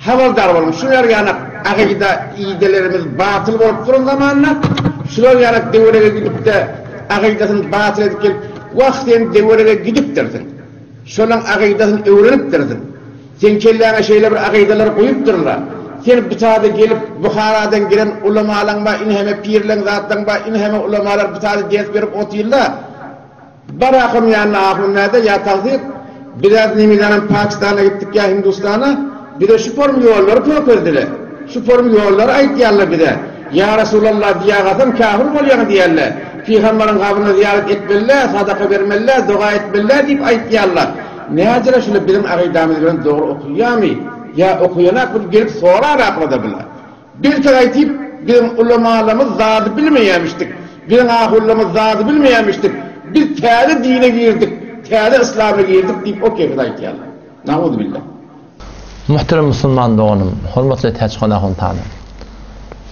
havaldar bolmuş. Şular yanak akida iyidelerimiz batıl bolup durun zamanına şular yanak devreye gidip de akidasını batıl edip gelip vaktin devreye gidip derdin. Şolan akidasını öğrenip derdin. Sen kelleğine şeyler bir akidalar koyup dururlar. Sen bir tane gelip Bukhara'dan giren ulamalar var, inheme pirlen zattan var, inheme ulamalar bir tane ders verip otuyorlar. Bırakın yani ahunlarda ya takdir. Biraz Nimidan'ın Pakistan'a gittik ya Hindistan'a. Bir de şu form yolları köpürdüler. Şu form yolları ayıtıyarlar bir de. Ya Resulallah diyagasın kafir oluyor diyorlar. Peygamberin kabrine ziyaret etmeliler, sadaka vermeliler, dua etmeliler deyip ayıtıyarlar. Ne acele şöyle bizim akidamız bilen doğru okuyor mu? Ya okuyanak bunu gelip sonra arakladı bile. Bir kere ayıtıyıp bizim ulamalarımız zatı bilmeyemiştik. Bizim ahullamız zatı bilmeyemiştik. Biz tâde dine girdik, tâde İslam'a girdik deyip o kefir ayıtıyarlar. Na'udhu billah. Muhterem Müslüman doğanım, hürmetli teçhana huntanı.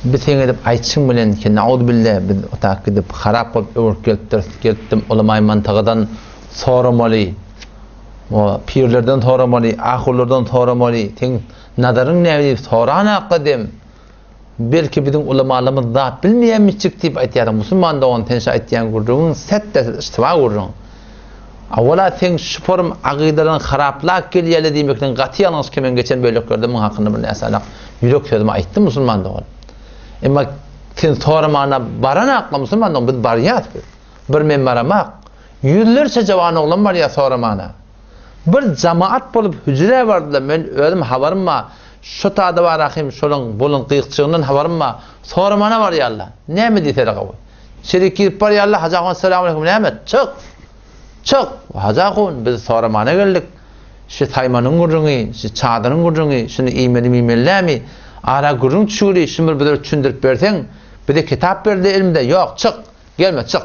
Biz sen edip aytşın bilen ki na'udhu billah biz otak edip harap olup öğürk geldim ulamay mantığıdan soramalı. O pirlerden soramalı, ahullardan soramalı. Sen nadarın ne deyip sorana qadim. Belki bizim ulamalarımız da bilmeyemiştik deyip aytıyarlar. Müslüman doğan tenşe aytiyan gurduğun sette istiva gurduğun. Avvala sen şu form aqidadan haraplak geliyeli demekten qatiyanız kimen geçen bölüklerdə mun haqqında bir nəsə yürek sözümü aytdı Müslüman doğan. Ama sen sormana barana aqla Müslüman doğan biz bariyat bir men baramaq. Yüzlerce cavan oğlan var ya sormana. Bir cemaat bolup hücre vardılar. Men özüm habarım ma şu taada var ahim şolun bulun qıyıqçığından habarım ma sormana var ya Allah. Näme diýser gawy? Şeriki par ya Allah hajaqan selamun aleyküm näme? Çık. Çık. Hajaqun biz sormana geldik. Şu taymanın gurrungy, şu çadırın gurrungy, şunu iymeli ara gurrun çuri, şunu bir düşündirip berseň, bir de kitap berdi elimde. Yok, çık. Gelme, çık.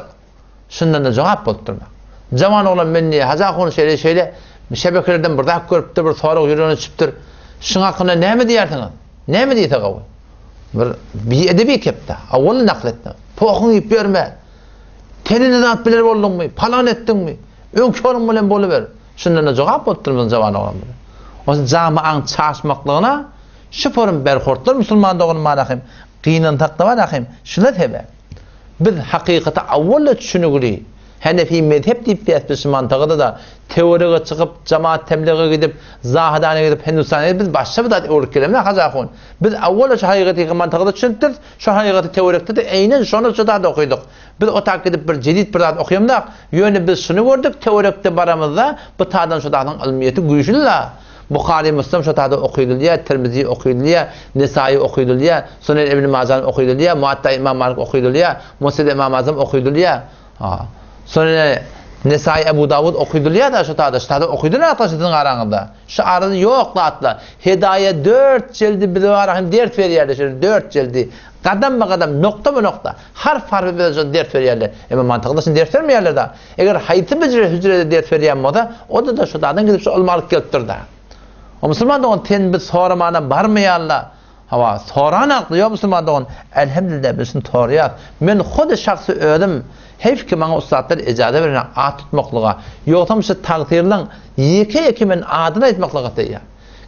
Şundan da cevap bolupdurma. Jaman oğlan menni hajaqun şeýle şebekelerden bir dak görüpdir, bir sorak ýürüne çypdyr. Şuň hakkında näme diýersiň? Näme diýse gawy? Bir edebi kepde. Awwaly nakletdi. Poğun ip berme. Tenini zat biler boldunmy? Palan etdiňmi? Öňkörüň bilen boluber. Şundan da jogap bolupdurman jawan oğlan bilen. O jamaň çaşmaklygyna şu form berhortlar musulman doğun manahim. Qiynan taqda var ahim. Şuna tebe. Biz haqiqata awwala düşünügüli. Hanefi mezhep deyip biz mantığıda da teoriye çıkıp cemaat temliğe gidip zahidane gidip Hindistan'a biz başka bir da örgülemle hacakun. Biz avvela şu haqiqati mantığıda düşündük. Şu haqiqati teorikte de aynen şonu şu da okuduk. Biz o takip bir jadid bir da okuyamdak. Yönü biz şunu gördük teorikte baramızda bu tadan şu dağın ilmiyeti güçlü. Bukhari Müslim şu taada okuyulýar, Tirmizi okuyulýar, Nesai okuyulýar, Sunan İbn Majah okuyulýar, Muatta İmam Malik okuyulýar, Musnad İmam Azam okuyulýar. Sonra Nesai Ebu Davud okuyulýar da şu taada okuyulýar ataşydyň araňynda. Şu arada ýok atla. Hidaye 4 jildi bilen dert berýärler, 4 jildi. Qadam qadam, nokta bu nokta. Harf harfi bilen dert berýärler. Ama mantykda şun dert bermeýärler da. Eger haýty hücrede dert berýän bolsa, o da şu taadan gidip şu almalyk kelipdir. O Müslüman doğan ten bir soramana barmaýarlar. Hava soran aqly ýok Müslüman doğan. Elhamdülillah bizim toriyat. Men xudi şahsy ödüm. Hep ki bana ustadlar icazet veren at tutmaklığa. Yoksa şu takdirlen yeke men adını etmaklığa diye.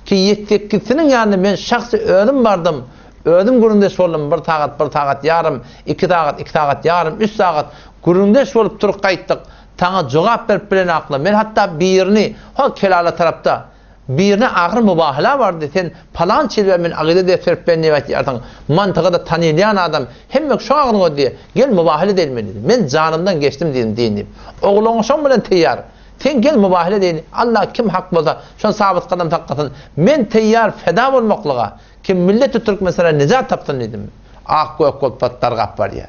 Ki yektekisinin yani men şahsi ödüm vardım. Ödüm gurundeş oldum. Bir tagat yarım, 2 tagat yarım, 3 saat gurundeş olup turup qaytdyk. Taňa jogap berip bilen aqly. Men hatta birini ho kelala tarapda birine ağır mübahala vardı. Sen falan çilve men aqide de serp ben ne aytýarsyň. Mantyga da tanýan adam hemme şu ağırlygy diye gel mübahala edilmeli. Men janymdan geçtim diýdim. Oglaň şoň bilen teýýar. Sen gel mübahala edin. Allah kim hak bolsa şon sabit qadam taqqatyn. Men teýýar feda bolmaklyga. Kim millet Türk mesela nijat tapdyn dedim. Ak gök patlar gap bar ya.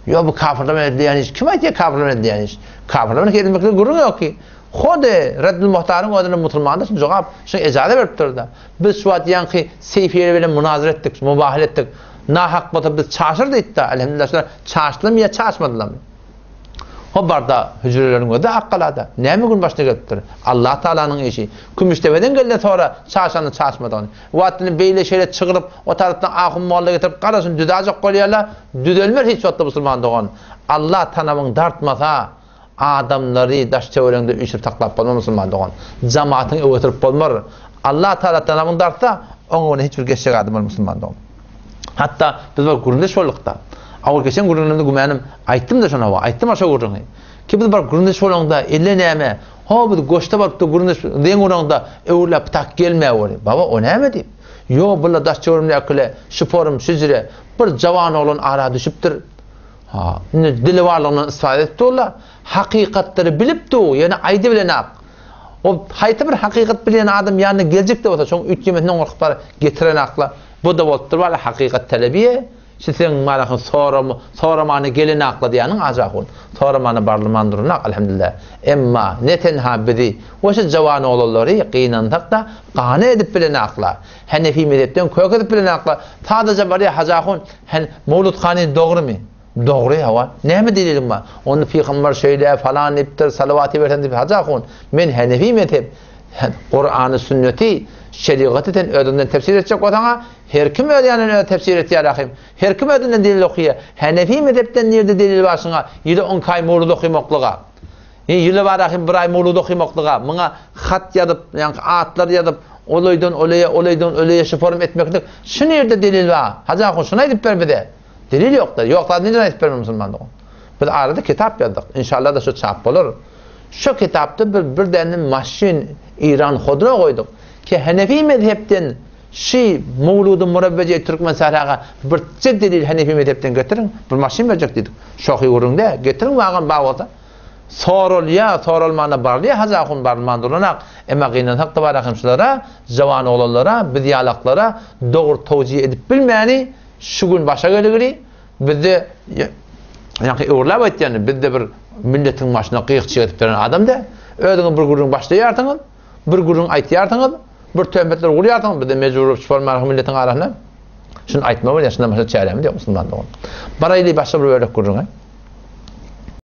Yo bu kafirler diýen iş kim aýtýar kafirler diýen iş? Kafirler kelimekle gurun ýok ki. Xode Reddül Muhtarın odunu musulmanlar için cevap şu icazet veripdirdi. Biz şu diýen ki seyfiýe bilen münazara etdik, mübahala etdik. Nahaq bolsa biz çaşyrdy etdi. Elhamdülillah çaşdym ya çaşmadylar. O barda hücrelerin öde aqqalada. Näme gün başına gelipdir? Allah Taalanyň işi. Kümüştebeden gelde sonra çaşany çaşmadan. Wagtyny beýle şeýle çygyryp o tarapdan ahym molla getirip garaşyn düdajak bolýarlar. Düdelmer hiç wagtda musulman dogan. Allah tanamyň dartmasa adamları daş çevrende üçüp taklap bolmaz musulman dogan. Jamaatyň öwetip bolmar. Allah Taala tanamyň dartsa Oňa hiç bir geçecek adam Müslüman doğum. Hatta biz var gurundeş bolukda. Awul geçen gurunumda gümänim aýtdym da şona wa aýtdym aşa gurungy. Ki biz bar gurundeş bolanda elle näme? Ha bu goşta barda gurundeş deň oranda öwrläp tak gelme bori. Baba o näme diýip? Yo bulla daş çöwrümle akyle şuporum süzüre bir jawan olan ara düşüpdir. Ha, dili warlygyny ispat etdiler. Hakykatları bilipdi, yani aýdy bilen ak. O haýta bir hakykat bilen adam ýany geljekde bolsa, şoň 3 ýemetinden gorkuplar getiren akla. Bu da bolupdyr wala hakykat talabiye. Şeň malakyn soramany gelen akla diýäniň ajagun. Soramany barlymandyrnak alhamdulillah. Emma netenha bizi oşa jawan oğlanlary ýakynan takda gany edip bilen akla. Hanefi mezhepden kök edip bilen akla. Tadaja bari hajagun hen Mawlud Khani dogrymy? Dogry hawa. Näme diýelim ba? Onu Peygamber şeýle falan iptir salawaty bersen diýip hajagun. Men Hanefi mezhep Qur'any sünneti şeriatydan ödünden tefsir etjek bolsaňa her kim ödünden tefsir etýär ahim. Her kim ödünden delil okuýar. Hanefi mezhepden nerede delil başyňa? Ýyly 10 kay Mawlud okuýmaklyga. Ýyly bar ahim bir ay Mawlud okuýmaklyga. Muňa hat ýazyp, ýa-ni atlar ýazyp, olaydan olaya şeform etmeklik. Şu nerede delil bar? Hajagun şuna aýdyp bermedi. Delil ýokdur. Ýoklar näde aýdyp bermem musulmandyk. Biz arada kitap ýazdyk. İnşallah da şu çap bolar. Şu kitapda bir däne maşin İran hodra goýdyk. Ki Hanefi mezhepden şi Mawlud Murabbeci Türkmen saraga bir delil Hanefi mezhepden getirin. Bir maşin berjek dedik. Şoky urunda getirin bagan bagada. Sorulmana barly hazagun barmandyrynak. Emma gynan hakda bar ahimçilara, jawan oğlanlara, biz ýalaklara dogry tawjih edip bilmäni şu gün başa geligiri. Bizde ýa-ni öwrläp aýtýany bizde bir milletiň başyna gyýyk çygyp beren adamda ödüňi bir gurun başlaýardyňyz, bir gurun aýtýardyňyz, bir töhmetler gurýardyňyz, bizde mejbur şupormaly milletiň arasyna. Şunu aýtma bolýar, şuna başa çäremi diýip musulmandyk. Baraýly başga bir örnek gurun.